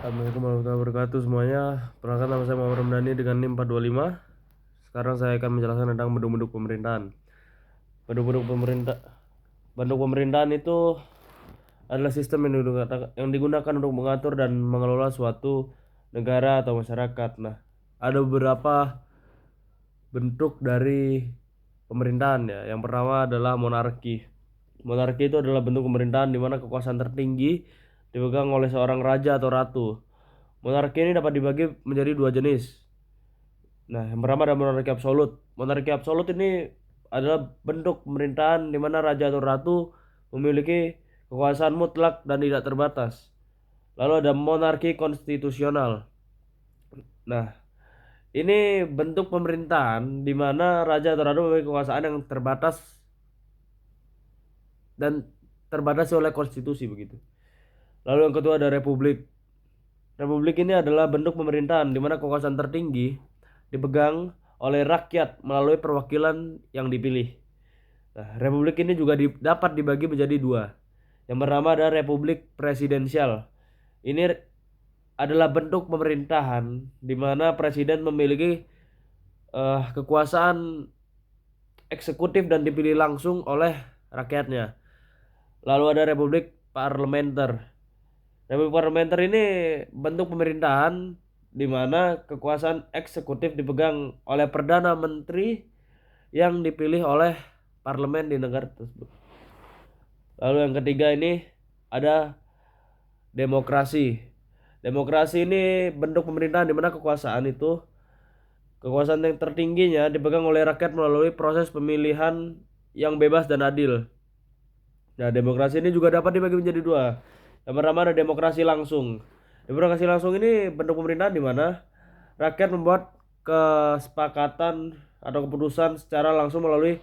Assalamualaikum warahmatullahi wabarakatuh semuanya. Perkenalkan, nama saya Muhammad Ramdhani dengan NIM 425. Sekarang saya akan menjelaskan tentang bentuk-bentuk pemerintahan. Bentuk-bentuk pemerintahan itu adalah sistem yang digunakan untuk mengatur dan mengelola suatu negara atau masyarakat. Nah, ada beberapa bentuk dari pemerintahan ya. Yang pertama adalah monarki. Monarki itu adalah bentuk pemerintahan di mana kekuasaan tertinggi dipegang oleh seorang raja atau ratu. Monarki ini dapat dibagi menjadi dua jenis. Nah, yang pertama adalah monarki absolut. Monarki absolut ini adalah bentuk pemerintahan di mana raja atau ratu memiliki kekuasaan mutlak dan tidak terbatas. Lalu ada monarki konstitusional. Nah, ini bentuk pemerintahan di mana raja atau ratu memiliki kekuasaan yang terbatas dan terbatasi oleh konstitusi begitu. Lalu yang kedua ada republik. Republik ini adalah bentuk pemerintahan di mana kekuasaan tertinggi dipegang oleh rakyat melalui perwakilan yang dipilih. Nah, republik ini juga dapat dibagi menjadi dua. Yang pertama ada republik presidensial. Ini adalah bentuk pemerintahan di mana presiden memiliki kekuasaan eksekutif dan dipilih langsung oleh rakyatnya. Lalu ada republik parlementer. Republik parlementer ini bentuk pemerintahan di mana kekuasaan eksekutif dipegang oleh perdana menteri yang dipilih oleh parlemen di negara tersebut. Lalu yang ketiga ini ada demokrasi. Demokrasi ini bentuk pemerintahan di mana kekuasaan yang tertingginya dipegang oleh rakyat melalui proses pemilihan yang bebas dan adil. Nah, demokrasi ini juga dapat dibagi menjadi dua. Yang pertama ada demokrasi langsung. Demokrasi langsung ini bentuk pemerintahan di mana rakyat membuat kesepakatan atau keputusan secara langsung melalui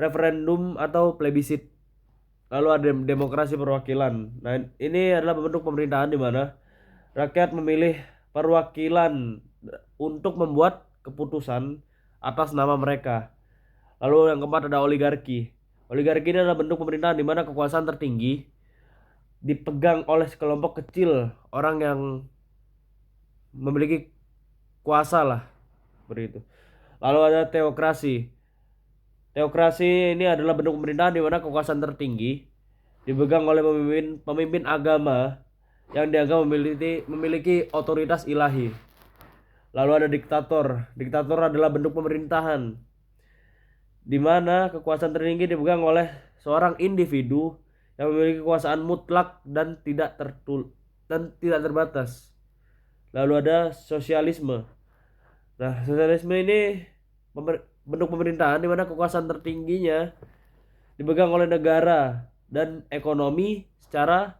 referendum atau plebisit. Lalu ada demokrasi perwakilan. Nah, ini adalah bentuk pemerintahan di mana rakyat memilih perwakilan untuk membuat keputusan atas nama mereka. Lalu yang keempat ada oligarki. Oligarki ini adalah bentuk pemerintahan di mana kekuasaan tertinggi dipegang oleh sekelompok kecil orang yang memiliki kuasa lah, seperti itu. Lalu ada teokrasi. Teokrasi ini adalah bentuk pemerintahan di mana kekuasaan tertinggi dipegang oleh pemimpin agama yang dianggap memiliki otoritas ilahi. Lalu ada diktator. Diktator adalah bentuk pemerintahan di mana kekuasaan tertinggi dipegang oleh seorang individu yang memiliki kekuasaan mutlak dan tidak terbatas. Lalu ada sosialisme. Nah, sosialisme ini bentuk pemerintahan di mana kekuasaan tertingginya dipegang oleh negara dan ekonomi secara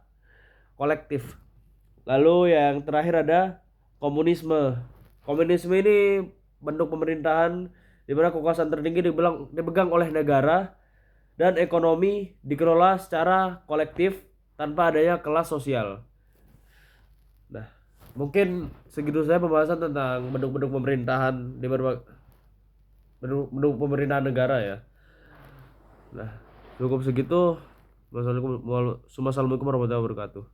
kolektif. Lalu yang terakhir ada komunisme. Komunisme ini bentuk pemerintahan di mana kekuasaan tertinggi dipegang oleh negara dan ekonomi dikelola secara kolektif tanpa adanya kelas sosial. Nah, mungkin segitu saya pembahasan tentang bentuk-bentuk pemerintahan di bentuk pemerintahan negara ya. Nah, cukup segitu. Wassalamualaikum warahmatullahi wabarakatuh.